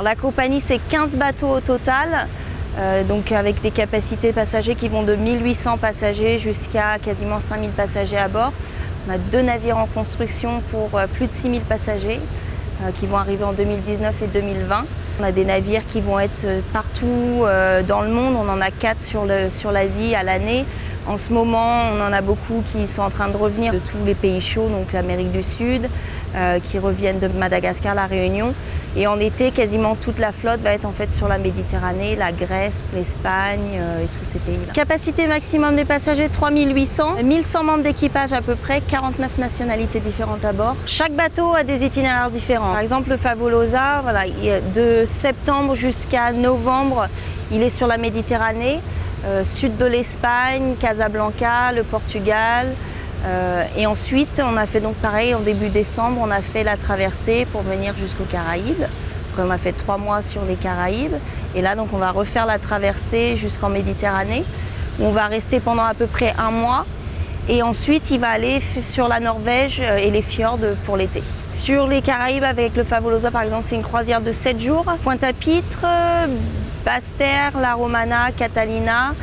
La compagnie, c'est 15 bateaux au total, donc avec des capacités passagers qui vont de 1800 passagers jusqu'à quasiment 5000 passagers à bord. On a 2 navires en construction pour plus de 6000 passagers qui vont arriver en 2019 et 2020. On a des navires qui vont être partout dans le monde, on en a 4 sur l'Asie à l'année. En ce moment, on en a beaucoup qui sont en train de revenir de tous les pays chauds, donc l'Amérique du Sud, qui reviennent de Madagascar, la Réunion. Et en été, quasiment toute la flotte va être en fait sur la Méditerranée, la Grèce, l'Espagne et tous ces pays-là. Capacité maximum des passagers, 3800, 1100 membres d'équipage à peu près, 49 nationalités différentes à bord. Chaque bateau a des itinéraires différents. Par exemple, le Favolosa, voilà, de septembre jusqu'à novembre, il est sur la Méditerranée. Sud de l'Espagne, Casablanca, le Portugal. Et ensuite, on a fait donc pareil, en début décembre, on a fait la traversée pour venir jusqu'aux Caraïbes. Donc, on a fait 3 mois sur les Caraïbes. Et là, donc, on va refaire la traversée jusqu'en Méditerranée, où on va rester pendant à peu près 1 mois. Et ensuite, il va aller sur la Norvège et les fjords pour l'été. Sur les Caraïbes, avec le Favolosa, par exemple, c'est une croisière de 7 jours. Pointe-à-Pitre, Basse-Terre, La Romana, Catalina,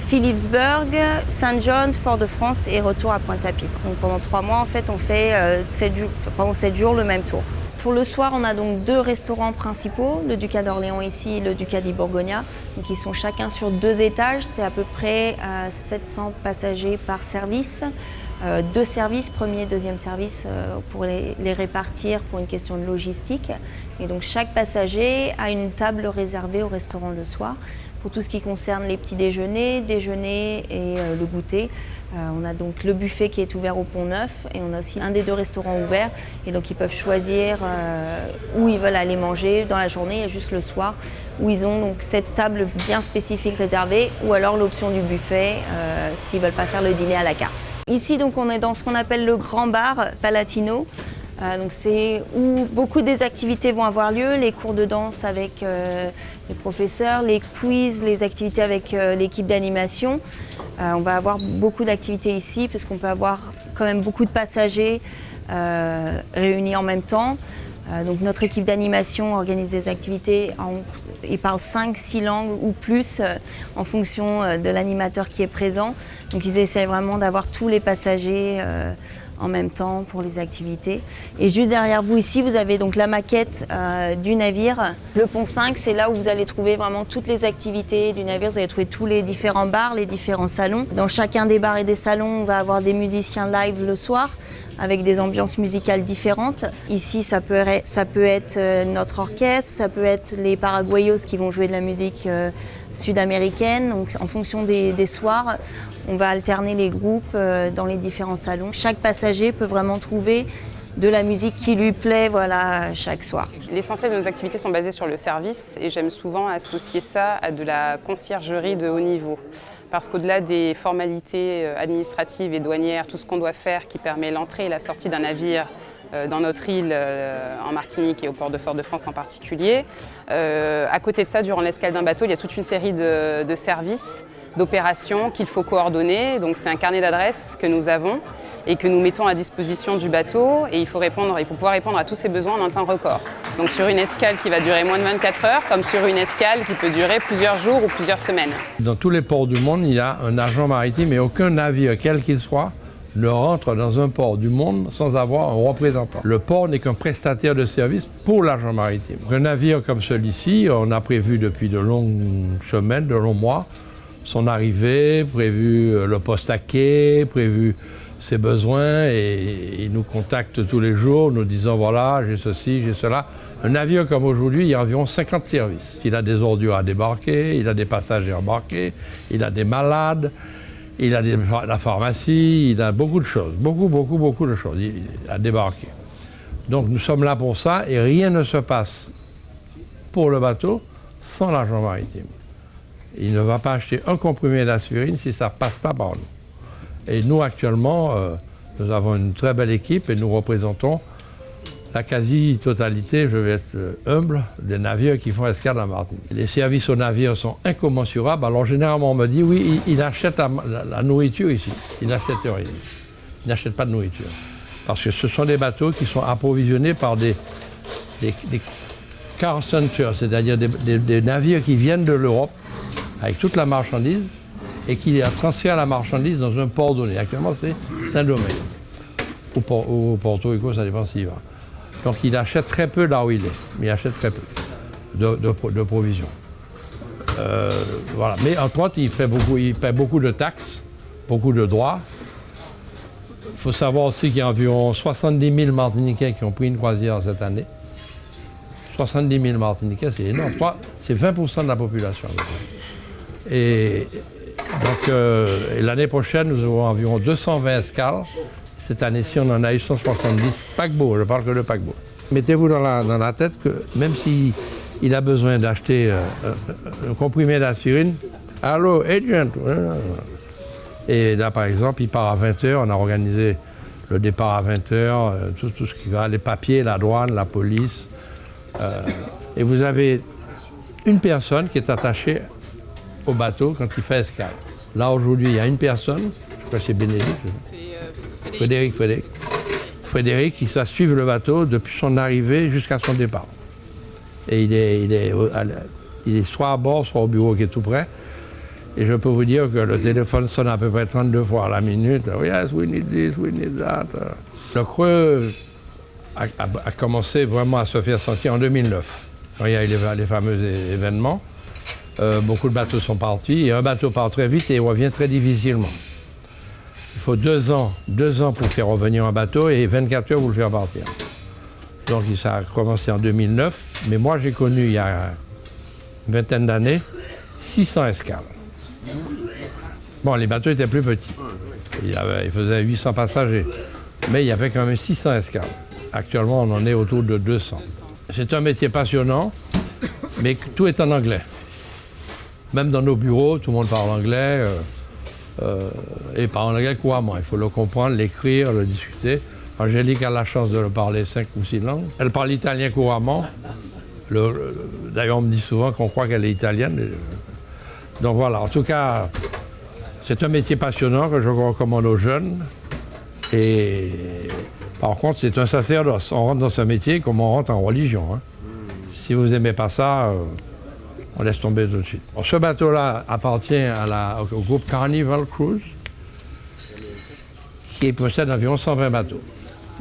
Philipsburg, Saint-John, Fort-de-France et retour à Pointe-à-Pitre. Donc pendant 3 mois, en fait, on fait pendant 7 jours le même tour. Pour le soir, on a donc 2 restaurants principaux, le Ducat d'Orléans ici et le Ducat d'Iborgonia. Donc ils sont chacun sur 2 étages, c'est à peu près 700 passagers par service. 2 services, premier et deuxième service, pour les répartir pour une question de logistique. Et donc chaque passager a une table réservée au restaurant le soir. Pour tout ce qui concerne les petits déjeuners et le goûter. On a donc le buffet qui est ouvert au Pont-Neuf et on a aussi un des 2 restaurants ouverts. Et donc ils peuvent choisir où ils veulent aller manger dans la journée et juste le soir où ils ont donc cette table bien spécifique réservée ou alors l'option du buffet s'ils ne veulent pas faire le dîner à la carte. Ici donc on est dans ce qu'on appelle le grand bar Palatino. Donc c'est où beaucoup des activités vont avoir lieu, les cours de danse avec les professeurs, les quiz, les activités avec l'équipe d'animation. On va avoir beaucoup d'activités ici parce qu'on peut avoir quand même beaucoup de passagers réunis en même temps. Donc notre équipe d'animation organise des activités, ils parlent 5-6 langues ou plus en fonction de l'animateur qui est présent. Donc ils essaient vraiment d'avoir tous les passagers en même temps pour les activités. Et juste derrière vous ici, vous avez donc la maquette du navire. Le pont 5, c'est là où vous allez trouver vraiment toutes les activités du navire. Vous allez trouver tous les différents bars, les différents salons. Dans chacun des bars et des salons, on va avoir des musiciens live le soir avec des ambiances musicales différentes. Ici, ça peut être notre orchestre, ça peut être les Paraguayos qui vont jouer de la musique sud-américaine. Donc, en fonction des soirs, on va alterner les groupes dans les différents salons. Chaque passager peut vraiment trouver de la musique qui lui plaît, voilà, chaque soir. L'essentiel de nos activités sont basées sur le service et j'aime souvent associer ça à de la conciergerie de haut niveau. Parce qu'au-delà des formalités administratives et douanières, tout ce qu'on doit faire qui permet l'entrée et la sortie d'un navire dans notre île, en Martinique et au port de Fort-de-France en particulier, à côté de ça, durant l'escale d'un bateau, il y a toute une série de services, d'opérations qu'il faut coordonner. Donc c'est un carnet d'adresses que nous avons et que nous mettons à disposition du bateau et il faut pouvoir répondre à tous ces besoins en un temps record. Donc sur une escale qui va durer moins de 24 heures, comme sur une escale qui peut durer plusieurs jours ou plusieurs semaines. Dans tous les ports du monde, il y a un agent maritime et aucun navire, quel qu'il soit, ne rentre dans un port du monde sans avoir un représentant. Le port n'est qu'un prestataire de service pour l'agent maritime. Un navire comme celui-ci, on a prévu depuis de longues semaines, de longs mois, son arrivée, prévu le poste à quai, prévu ses besoins et il nous contacte tous les jours, nous disant voilà, j'ai ceci, j'ai cela. Un navire comme aujourd'hui, il y a environ 50 services. Il a des ordures à débarquer, il a des passagers embarqués, il a des malades, il a la pharmacie, il a beaucoup de choses, beaucoup de choses à débarquer. Donc nous sommes là pour ça et rien ne se passe pour le bateau sans l'agent maritime. Il ne va pas acheter un comprimé d'aspirine si ça ne passe pas par nous. Et nous, actuellement, nous avons une très belle équipe et nous représentons la quasi-totalité, je vais être humble, des navires qui font escale en Martinique. Les services aux navires sont incommensurables. Alors généralement, on me dit, oui, il achète la nourriture ici. Il n'achète rien. Il n'achète pas de nourriture. Parce que ce sont des bateaux qui sont approvisionnés par des car centers, c'est-à-dire des navires qui viennent de l'Europe avec toute la marchandise et qui transfèrent la marchandise dans un port donné. Actuellement, c'est Saint-Domingue ou Porto Rico, ça dépend s'il y va. Donc il achète très peu là où il est, mais il achète très peu de provisions. Voilà. Mais entre autres, il paie beaucoup de taxes, beaucoup de droits. Il faut savoir aussi qu'il y a environ 70 000 Martiniquais qui ont pris une croisière cette année. 70 000 Martiniquais, c'est énorme. C'est 20% de la population. Et donc l'année prochaine, nous aurons environ 220 escales. Cette année-ci, on en a eu 170 paquebots. Je parle que de paquebots. Mettez-vous dans la tête que même s'il a besoin d'acheter un comprimé d'aspirine, allô, agent. Et là, par exemple, il part à 20h. On a organisé le départ à 20h, tout ce qui va, les papiers, la douane, la police. Et vous avez une personne qui est attachée au bateau quand il fait escale. Là, aujourd'hui, il y a une personne, je crois que c'est Bénédicte. Frédéric qui va suivre le bateau depuis son arrivée jusqu'à son départ. Et il est soit à bord, soit au bureau qui est tout près. Et je peux vous dire que le téléphone sonne à peu près 32 fois à la minute. Yes, we need this, we need that. Le creux a commencé vraiment à se faire sentir en 2009. Quand il y a eu les fameux événements, beaucoup de bateaux sont partis. Et un bateau part très vite et il revient très difficilement. Il faut 2 ans pour faire revenir un bateau et 24 heures pour le faire partir. Donc ça a commencé en 2009, mais moi j'ai connu il y a une vingtaine d'années 600 escales. Bon, les bateaux étaient plus petits. Il faisait 800 passagers, mais il y avait quand même 600 escales. Actuellement, on en est autour de 200. C'est un métier passionnant, mais tout est en anglais. Même dans nos bureaux, tout le monde parle anglais. Et parle anglais couramment. Il faut le comprendre, l'écrire, le discuter. Angélique a la chance de le parler 5 ou 6 langues. Elle parle italien couramment. D'ailleurs, on me dit souvent qu'on croit qu'elle est italienne. Donc voilà, en tout cas, c'est un métier passionnant que je recommande aux jeunes. Et par contre, c'est un sacerdoce. On rentre dans ce métier comme on rentre en religion. Hein. Si vous n'aimez pas ça, on laisse tomber tout de suite. Bon, ce bateau-là appartient au groupe Carnival Cruise, qui possède environ 120 bateaux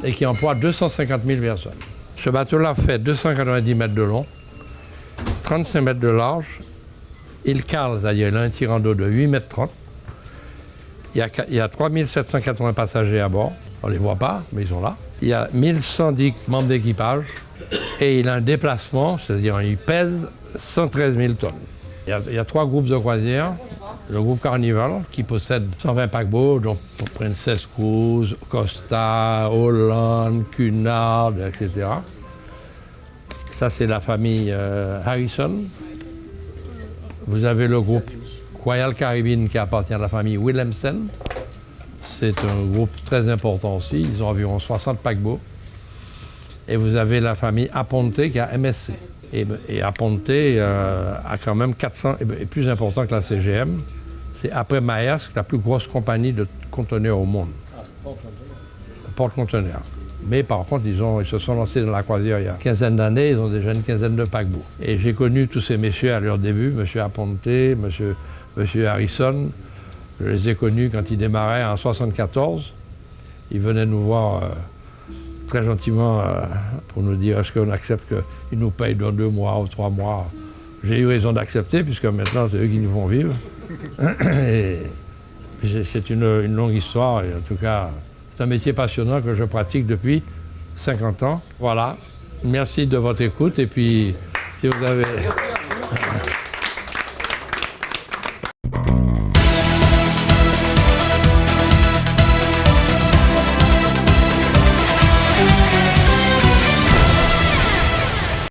et qui emploie 250 000 personnes. Ce bateau-là fait 290 mètres de long, 35 mètres de large. Il cale, c'est-à-dire il a un tirant d'eau de 8 mètres 30. Il y a 3780 passagers à bord. On ne les voit pas, mais ils sont là. Il y a 1110 membres d'équipage et il a un déplacement, c'est-à-dire il pèse 113 000 tonnes. Il y a 3 groupes de croisière. Le groupe Carnival, qui possède 120 paquebots, dont Princess Cruise, Costa, Holland, Cunard, etc. Ça, c'est la famille Harrison. Vous avez le groupe Royal Caribbean, qui appartient à la famille Wilhelmsen. C'est un groupe très important aussi. Ils ont environ 60 paquebots. Et vous avez la famille Aponte qui a MSC. Et Aponte a quand même 400, et plus important que la CGM. C'est après Maersk, la plus grosse compagnie de conteneurs au monde. Porte-conteneurs. Mais par contre, ils se sont lancés dans la croisière il y a une quinzaine d'années. Ils ont déjà une quinzaine de paquebots. Et j'ai connu tous ces messieurs à leur début, M. Aponte, M. Harrison. Je les ai connus quand ils démarraient en 1974. Ils venaient nous voir très gentiment pour nous dire est-ce qu'on accepte qu'ils nous payent dans 2 mois ou 3 mois. J'ai eu raison d'accepter puisque maintenant c'est eux qui nous font vivre. Et c'est une longue histoire et en tout cas c'est un métier passionnant que je pratique depuis 50 ans. Voilà, merci de votre écoute et puis si vous avez...